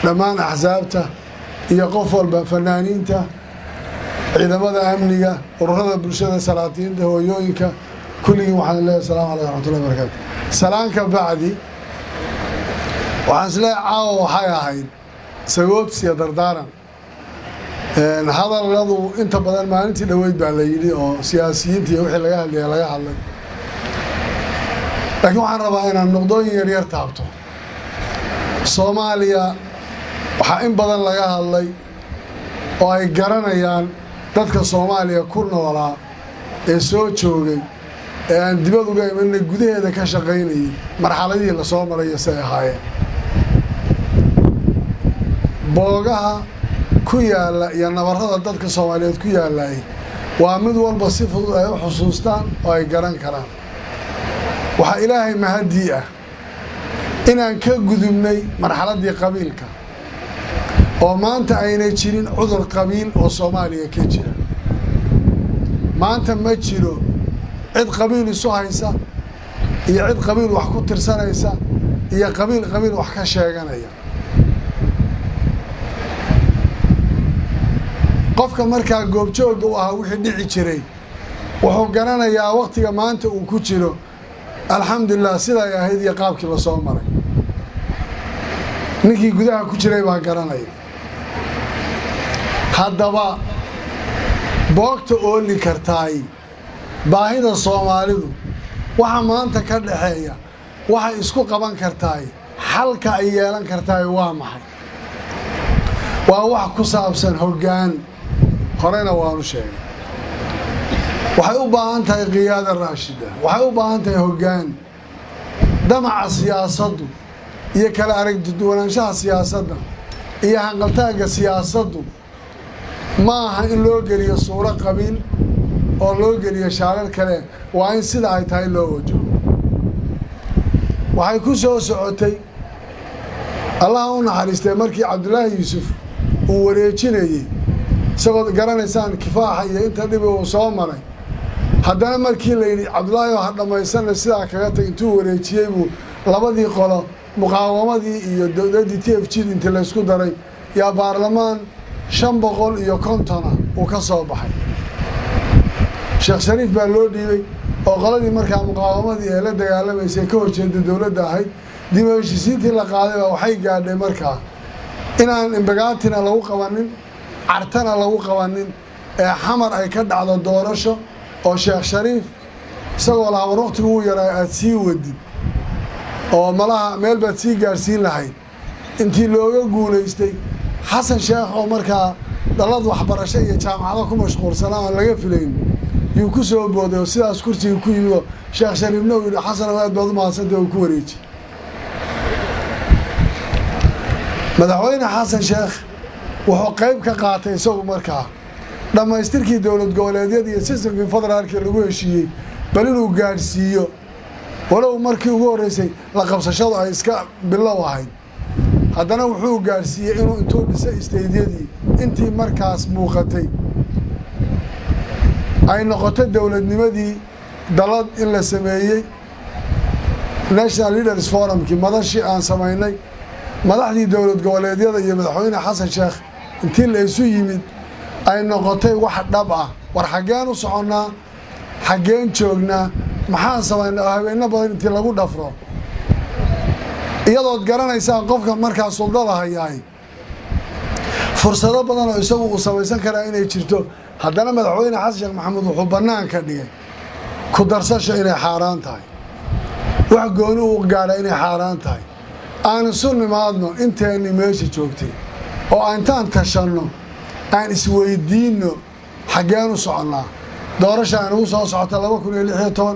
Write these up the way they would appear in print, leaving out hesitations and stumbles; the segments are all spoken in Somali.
dhammaan axsaabta iyo qof walba fanaaniinta ciidamada amniga ururada bulshada salaatiinta hooyooyinka kulligii waxaan leeyahay assalaamu calaykum waraxmatullahi wabarakaatu salaanka bacdi waxaan isleeyahay caawa waxay ahayd sagoobsiya dardaaran hadalladu inta badan maalintii dhoweyd baa la yidhi oo siyaasiyiinta iyo wixii laga hadlaya laga hadlay laakiin waxaan rabaa inaan noqdooyin yaryar taabto Soomaaliya waxaa in badan laga hadlay oo ay garanayaan dadka Soomaaliya ku noolaa ee soo joogay ee aan dibad uga imanay gudaheeda ka shaqaynayay marxaladii la soo maray say ahaayeen boogaha ku yaala iyo nabarrada dadka Soomaaliyeed ku yaalay waa mid walba si fudud ay u xusuustaan oo ay garan karaan waxa Ilaahay mahadii ah inaan ka gudubnay marxaladii qabiilka oo maanta ayna jirin cudur qabiil oo Soomaaliya ka jira maanta ma jiro cid qabiil isu haysa iyo cid qabiil wax ku tirsanaysa iyo qabiil wax ka sheeganaya qofka markaa goobjoog u ahaa wixii dhici jiray wuxuu garanayaa waqtiga maanta uu ku jiro alxamdulillah sida ay ahayd iyo qaabkii la soo maray ninkii gudaha ku jiray baa garanaya haddaba boogta ooli kartaay baahida Soomaalidu waxa maanta ka dhaxeeya waxa isku qaban kartaay xalka ay yeelan kartaay waa maxay waa wax ku saabsan hoggaan horena waanu sheegay waxay u baahan tahay qiyaada raashida waxay u baahan tahay hoggaan damaca siyaasaddu iyo kala aragtiduwanaanshaha siyaasadda iyo hanqaltaaga siyaasaddu ma aha in loo geliyo suuro qabiil oo loo geliyo shaarar kale waa in sida ay tahay loo wajaho waxay ku soo socotay Allah u naxariistay markii Cabdullaahi Yuusuf uu wareejinayay isagoo garanaysaan kifaaxa iyo inta dhib uu soo maray haddana markii la yidhi Cabdullaahi oo dhamaysan sidaa kaga tag intuu wareejiyay buu labadii qolo muqaawamadii iyo dowladda TFG inta la isku daray yaa baarlamaan 550 uu ka soo baxay Sheekh Shariif baa loo dhiibay oo qoladii markaa muqaawamadii ee la dagaalamayay ka horjeeda dowladda ahayd dib u heshiisiintii la qaaday waxay gaadhay markaa inaan imbagaatina lagu qabanin cartana lagu qabanin ee xamar ay ka dhacdo doorasho oo Sheekh Shariif isagoo la waqtigu uu yaray aad sii wadid oo malaha meel baad sii gaarsiin lahayd intii looga guuleystay Xasan Sheekh oo markaa dalad waxbarasho iyo jaamacado ku mashquulsanaa aan laga filayn yuu ku soo booday sidaas kursiga ku yimid Sheekh Shariifna uu yidhi Xasan aad baad u mahadsantahay oo ku wareejiyay madaxweyne Xasan Sheekh wuxuu qayb ka qaatay isagu markaa dhamaystirkii dowlad goboleedyada iyo sistemkii federaalka lagu heshiiyey bal inuu gaarsiiyo walow markii ugu horeysay la qabsashadu ay iska bilow ahayd haddana wuxuu gaarsiiyey inuu intuu dhisay isteediyadii intii markaas muuqatay ay noqotay dowladnimadii dalad in la sameeyey National Leaders Forumkii madashii aan samaynay madaxdii dowlad goboleedyada iyo madaxweyne Xasan Sheekh intii la isu yimid ay noqotay wax dhab ah war xageen u soconnaa xageen joognaa maxaan samaynaa habeenna badan intii lagu dhafro iyadoo garanaysaan qofka markaa suldada hayaay fursado badan oo isagu uu samaysan karaa inay jirto haddana madaxweyne Xasan Sheekh Maxamuud wuxuu bannaan ka dhigay ku darsasho inay xaaraan tahay wax gooni uu gaaray inay xaaraan tahay aan isu nimaadno inteeni meesha joogtay oo intaan tashanno aan isweydiino xageen u soconnaa doorasho aan ugu soo socota 2016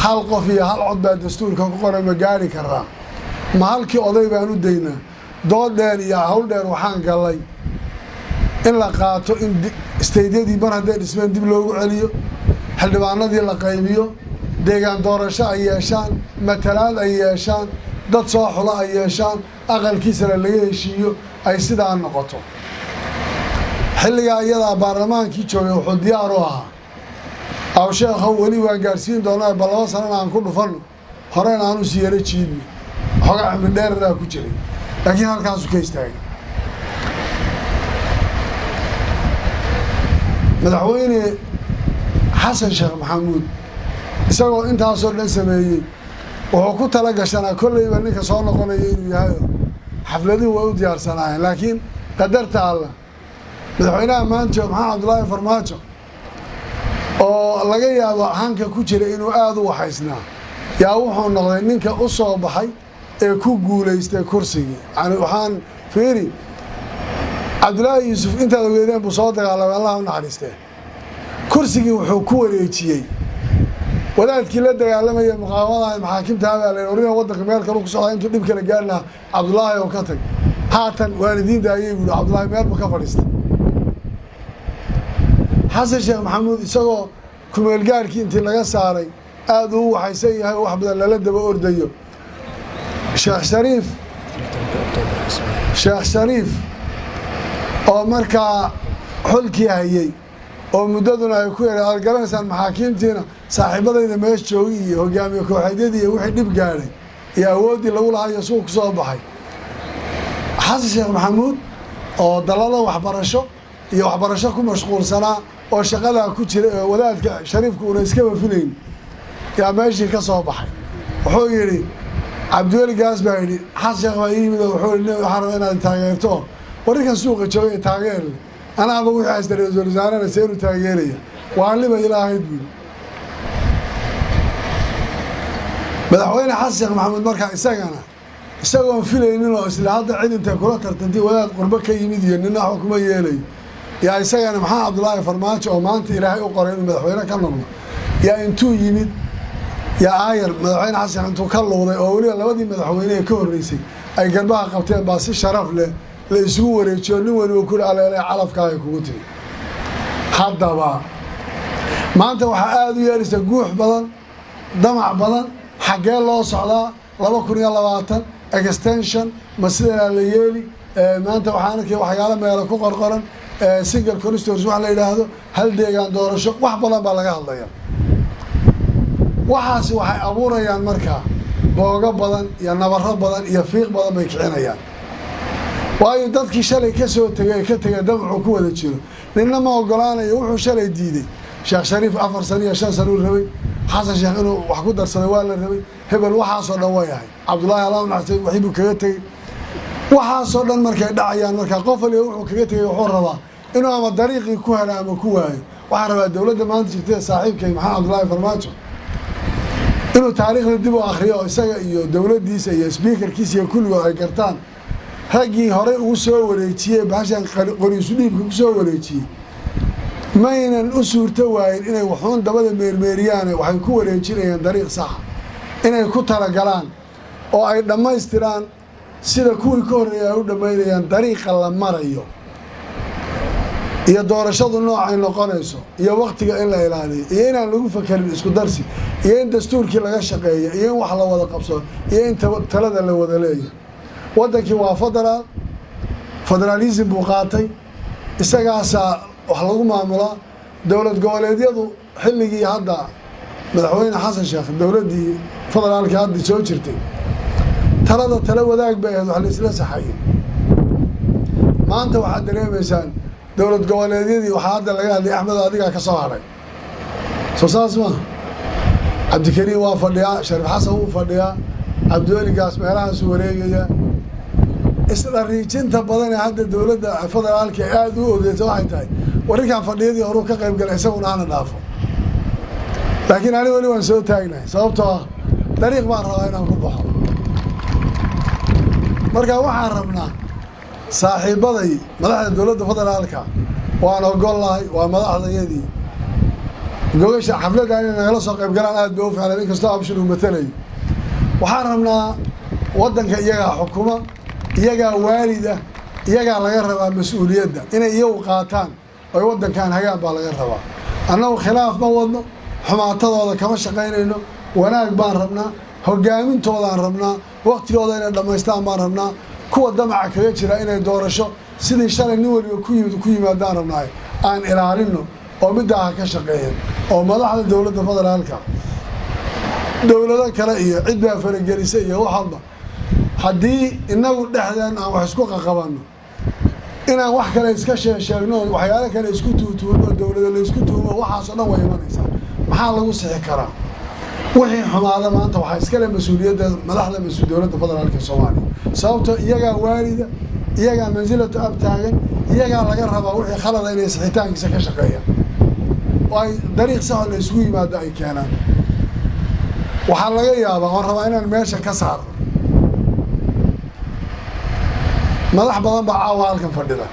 hal qof iyo hal cod baa dastuurka ku qoran ma gaari karaa ma halkii oday baan u daynaa dood dheer iyo hawl dheer waxaan galay in la qaato in isteediyadii mar hadday dhismeen dib loogu celiyo xildhibaanadii la qaybiyo deegaan doorasho ay yeeshaan matalaad ay yeeshaan dad soo xulo ay yeeshaan aqalkiisana laga heshiiyo ay sidaa noqoto xilligaa iyadaa baarlamaankii joogay wuxuu diyaar u ahaa aw sheekhow weli waan gaarsiin doonaa bal 2 sanana aan ku dhufanno horena aan u siiyara jiidno xogaa cimri dheeradaa ku jiray لكن هل كان سكيستاي مدحويني حسن شيخ محمود isagoo intaasoo dhan sameeyay wuxuu ku tala gashanaa kollayba ninka soo noqonaya inuu yahay xafladii way u diyaarsanaayeen laakiin qadarta Allah madaxweynaha maanta Maxamed Cabdullaahi Farmaajo oo laga yaabo hanka ku jira inuu aad u waxaysnaa yaa wuxuu noqday ninka u soo baxay ee ku guuleystay kursiga yani waxaan fiiri Cabdullaahi Yuusuf inta la weydeen buu soo dagaalamay Allah u naxariistay kursiga wuxuu ku wareejiyay wadaadkii la dagaalamaya muqaawamada maxaakiimta abaal orina wadanka meel kale ku socday intuu dib kala gaarna Cabdullaahi oo ka tag haatan waalidiinta ayay buu Cabdullaahi meel ka fadhiistay حسن شيخ محمود isagoo kumeel gaarkii intii laga saaray aad uu waxaysan yahay wax badan la daba ordayo Sheekh Shariif oo markaa xulkii hayay oo muddaduna ay ku yeeray garanaysan maxaakiimtiina saaxiibadayda meesh joogay iyo hogaamiye kooxeedyadii wixii dib gaaray iyo awoodii lagu lahayo suuq soo baxay حسن شيخ محمود oo dalada waxbarasho iyo waxbarasho ku mashquulsanaa oo shaqada ku jira wadaadka Shariifku uu iska wafilayn yaa meeshii ka soo baxay wuxuu yiri Cabduwali Gaas baa yiri xashiq waa yimid wuxuu leeyahay waxaan rabaa inaad taageerto warinkan suuqa joogay taageer ana aba wixii asdaray wasaarada seeru taageeraya waan liba ilaahay buu madaxweyne xashiq Maxamed markaa isagoo filaynin oo isla hadda cidinta kula tartantay wadaad qurbo ka yimid iyo nin wax kuma yeelay yaa isagana Maxamed Cabdullaahi Farmaajo oo maanta Ilaahay u qoray inuu madaxweyne ka noqdo yaa intuu yimid yaa ayar madaxweyne xasan intuu ka luuday oo waliba labadii madaxweyne ka horeysay ay garbaha qabteen baa si sharaf leh la isugu wareejiyo nin waliba ku aleelay calafka ay kugu tiri haddaba maanta waxa aad u yeerisay guux badan damac badan xagee loo socdaa 2020 extension mas'ala la yeeli maanta waxaan arkay waxyaalo meel ku qorqoran single constituency waxa la yiraahdo hal deegaan doorasho wax badan baa laga hadlayaa waxaasi waxay abuurayaan markaa booga badan iyo nabarro badan iyo fiiq badan bay kicinayaan waayo dadkii shalay ka soo tagay damcu ku wada jiro ninna ma ogolaanayo wuxuu shalay diiday Sheekh Shariif 4 sano iyo 5 sano rabay Xasan Sheekh inuu wax ku darsaday waa la rabay hebel waxaasoo dhan way ahay Cabdullaahi Allah naxariisto wixii buu kaga tagay waxaasoo dhan markay dhacayaan markaa qof waliba wuxuu kaga tagay wuxuu rabaa inuu ama dariiqii ku helo ama ku waayo waxaan rabaa dawladda maanta jirtay saaxiibkay Maxamed Cabdullaahi Farmaajo inuu taariikhda dib u akhriyo isaga iyo dawladdiisa iyo speakerkiisa iyo kulligood ay gartaan raggii hore uu soo wareejiyay baashan qoriisu dhiibka ku soo wareejiyay maynan u suurto waayin inay waxuun dabada meermeeriyaan waxay ku wareejinayaan dariiq sax inay ku tala galaan oo ay dhamaystiraan sida kuwii ka horeeyay u dhameeyaan dariiqa la marayo iyo doorashadu noocay noqonayso iyo waqtiga in la ilaaliyo iyo inaan lagu fakirin isku darsi iyo in dastuurkii laga shaqeeyo iyo in wax la wada qabsado iyo in talada la wada leeyahay wadankii waa federalism buu qaatay isagaasa wax lagu maamulaa dawlad goboleedyadu xilligii hadda madaxweyne Xasan Sheekh dawladii federaalka hadda soo jirtay tala wadaag bay ahayd wax la isla saxayay maanta waxaad dareemaysaan dawlad goboleedyadii waxa hadda laga hadlay Axmed adiga ka soo haray soo saasma Cabdikariim waa fadhiya Shariif Xasan uu fadhiya Cabduwali Gaas meelahaas wareegaya isla riijinta badan ee hadda dawladda federaalka aad u odeeyay waxay tahay warinkan fadhiyadii hore ka qayb galay isaguna aan dhaafo laakiin ani wali waan soo taagnay sababtoo dariiq baan rabaa inaan ku baxo marka waxaan rabnaa saaxiibaday madaxda dawladda federaalka waan ogolahay waa madaxdayadii gogasha xafladda inay nagala soo qayb galaan aad bay u fiicnay inkastoo abshir uu matalayo waxaan rabnaa wadanka iyagaa xukuma iyagaa waalida iyagaa laga rabaa mas'uuliyadda inay iyagu qaataan oo wadankan hagaan baa laga rabaa annagu khilaaf ma wadno xumaatadooda kama shaqaynayno wanaag baan rabnaa hogaamintoodan rabnaa waqtigooda inay dhamaystaan baan rabnaa kuwa damaca kaga jira inay doorasho sidii shalay nin waliba ku yimaadaan rabnaa aan ilaalino oo midaaha ka shaqeeyeen oo madaxda dawladda federaalka dawlado kale iyo cid baa faragelisay iyo wax walba haddii inagu dhexdeen aan wax isku qaqabanno inaan wax kale iska sheegno waxyaalo kale isku tuutuuno dawladda la isku tuumo waxaas oo dhan way imanaysaa maxaa lagu sixi karaa wixii xumaada maanta waxaa iska leh mas'uuliyadda madaxda dowladda federaalka Soomaaliya sababtoo iyaga waalida iyaga manzilatu ab taagan iyaga laga rabaa wixii khalada inay saxitaankiisa ka shaqeeyaan oo ay dariiq sax la isugu yimaado ay keenaan waxaa laga yaabaa oo rabaa inaan meesha ka saaro madax badan baa caawa halkan fadhida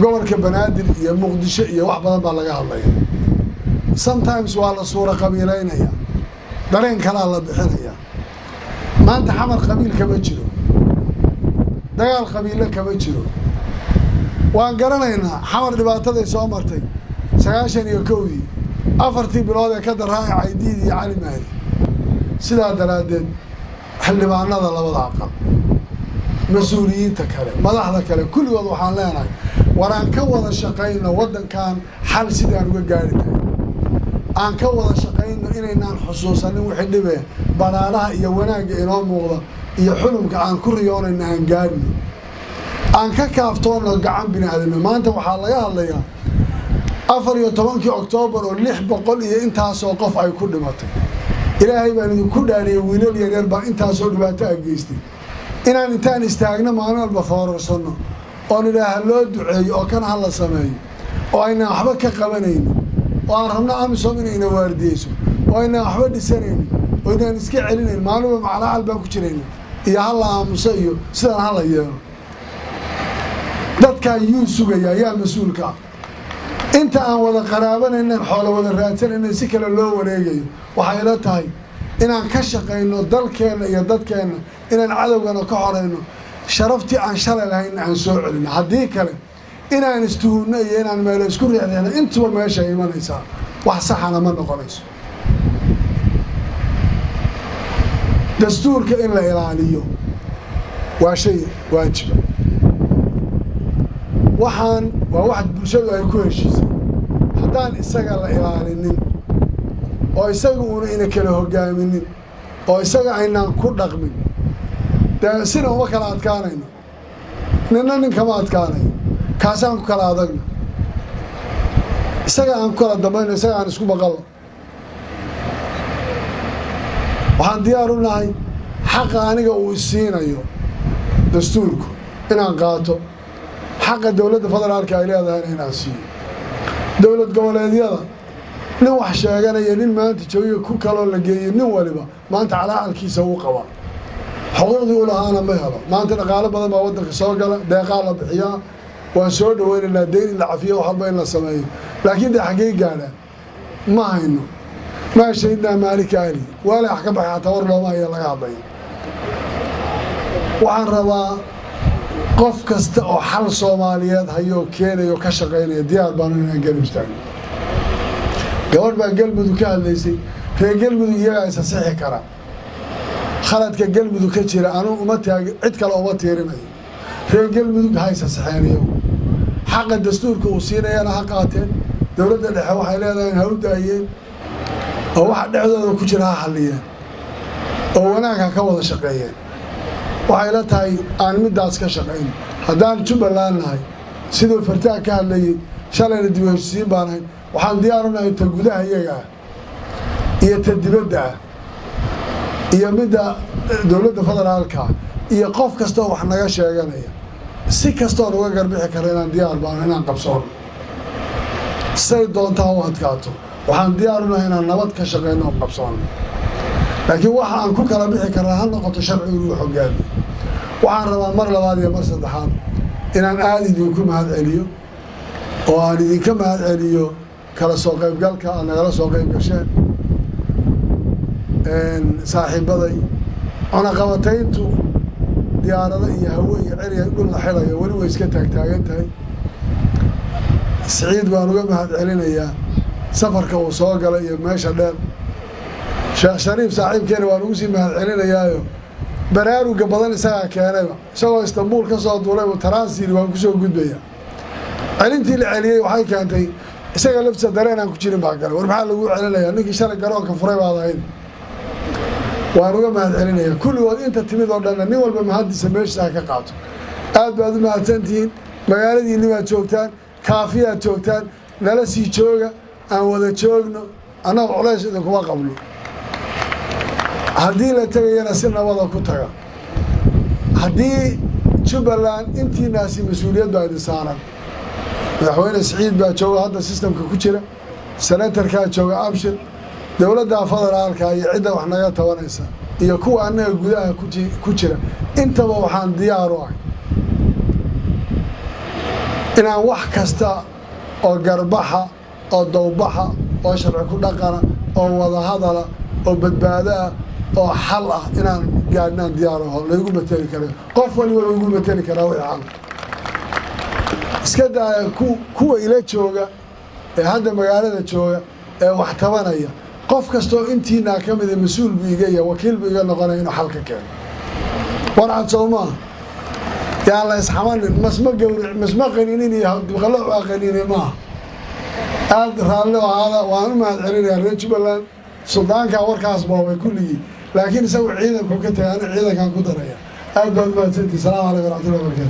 gobolka Banaadir iyo Muqdisho iyo wax badan baa laga hadlaya sometimes waa la suura qabiileynaya dareen kala la bixinaya maanta xamar qabiil kama jiro dagaal qabiil kama jiro waan garanaynaa xamar dhibaatada ay soo martay 91 afartii bilood ee ka daraa Caydiid iyo Cali Mahdi sidaa daraadeed xildhibaanada labada aqal مسؤوليين تكره ملاحظة كله كل وضع حالنا وران كوضع شقينا ودن كان حل سيدان وقارد عن كوضع شقينا إننا خصوصا وحد به بنارها يوناج إيران موضة يحلم عن كل يوم إننا نقارد عن كافتون القعان بين هذا ما أنت وحلا يا الله يا أفر يوم أكتوبر واللح بقول إيه أنت سوقف أي كل مطر إلهي بأن كل اللي وينال يربع أنت سوق بتاعك جيستي inaan intaan istaagno maalin walba foorarsanno oo ilaahay loo duceeyo oo kan hal la sameeyo oo ayna waxba ka qabanayno oo aan rabno amisom inayna waardiyeyso oo ayna waxba dhisanayno oo inaan iska celinayn maalinba macna alba ku jirayno iyo hal la aamuso iyo sidaan hal la yeelo dadka yuu sugaya ayaa mas'uulka inta aan wada qaraabanayna xoolo wada raadsanayna si kale loo wareegayo waxay la tahay inaan ka shaqeyno dalkeena iyo dadkeena inaan cadawgana ka horeyno sharaftii aan shalay lahayn aan soo celino haddii kale inaan istuhunno iyo inaan meel isku riixno intuba meesha imanaysaa wax saxana ma noqonayso dastuurka in la ilaaliyo waa shay waajiba waxaan waa wax bulshadu ay ku heshiisay haddaan isaga la ilaalinin oo isaga uuna ina kala hogaaminin oo isaga aynaan ku dhaqmin sina uma kala adkaanayno ninna nin kama adkaanayo kaasaan ku kala adagna isaga aan ku kala dambayno isaga aan isku maqalno waxaan diyaar u nahay xaqa aniga uu isiinayo dastuurku inaan qaato xaqa dowladda federaalka ay leedahay inaan siiyo dowlad goboleedyada nin wax sheeganaya nin maanta jooga ku kaloo la geeyay nin waliba maanta calaalkiisa uu qaba xuquuqdii uu lahaana ma helo maanta dhaqaale badan baa waddanka soo gala deeqaa la bixiyaa waan soo dhaweynaynaa deyn in la cafiyo wax walba in la sameeyo laakiin dee xaggee gaadhaan ma hayno maa shahidnaa maalika ali waala wax ka baxay xataa war looma ayaa laga hadlaya waxaan rabaa qof kasta oo xal Soomaaliyeed hayo keenayo ka shaqeynaya diyaar baan inaan garab istaagno gabadh baa galmudug ka hadlaysay reer galmudug iyagaa isa sixi kara khaladka galmudug ka jira anuu uma taagi cid kale uma tiirinayo reer galmudug ha isa saxeeniyo xaqa dastuurka uu siinayana ha qaateen dowladda dhexe waxay leedahay ha u daayeen oo waxa dhexdooda ku jira ha xalliyeen oo wanaag ha ka wada shaqeeyeen waxay la tahay aan midaas ka shaqeyn haddaan Jubbaland nahay sidoo fartaa ka hadlayay shalayna dib u heshiisiin baan ahay waxaan diyaar u nahay ta gudaha iyaga iyo ta dibadda iyo midda dowladda federaalka iyo qof kasta wax naga sheeganaya si kasta oo uga garbixi kara inaan diyaar baan inaan qabsoon say doontaa u adkaato waxaan diyaar u nahay inaan nabad ka shaqeyno oo qabsoon laakiin waxa aan ku kala bixi karaa ha noqoto sharcigu uu xogaado waxaan rabaa mar labaad iyo mar saddexaad inaan aad idinku mahad celiyo oo aan idinka mahad celiyo kala soo qaybgalka aan nagala soo qayb gasheen saaxiibaday cunaqabatayntu diyaarada iyo hawo iyo ceriya dhul la xilayo weli way iska taagtaagan tahay Siciid baan uga mahad celinayaa safarka uu soo galay iyo meesha dheer Sheekh Shariif saaxiibkeena waan ugu sii mahad celinayaayo baraaruga badan isaga keenayba isagoo Istanbul ka soo duulay oo taraasiir waan ku soo gudbaya celintii la celiyay waxay keentay isaga laftiisa dareen aan ku jirin baa galay war maxaa lagu celinayaa ninkii shalay garoonka furay baad ahayd وأنا ما هالعلنية كل وقت أنت تميد ولا نقول بمهدي سميش ذاك قاطع بعد ما هتنتين مقالدي اللي ما تشوكتان كافية تشوكتان نلسي تشوكا أنا ولا تشوكنا أنا وعلاش إذا كوا قبله هدي لا تغير سنة ولا كتغا هدي شبلان أنتي ناسي مسؤولية بعد سنة مدحوين سعيد بقى تشوكا هذا السيستم كوتشرة سنتر كان تشوكا أبشر دولة فضل عالك هي عدة وحنا توانيسا يكون أنا جودها كوتشرة أنت وحان دياروك إن wax kasta oo garbaxa oo dawbaxa oo sharci ku dhaqana oo wada hadala oo badbaada oo xal ah inaan gaadnaan diyaaraho lagu matali karo qof walba lagu matali karo waxaan iska daa kuwa ila jooga ee hadda magaalada jooga ee wax tabanaya qof kasto intiina kamid ah mas'uul biiga iyo wakiil biiga noqonay inuu xal ka keeno warcad Soomaa يا الله يسحمن مسمى قنينين يغلوا قنينين ما هذا هذا وأنا ما أدري يا رجل بلان سلطان كأور كاسبه كله لكن سوي عيدا كوكتة أنا عيدا كان قدرة هذا ما تنتي. السلام عليكم ورحمة الله وبركاته.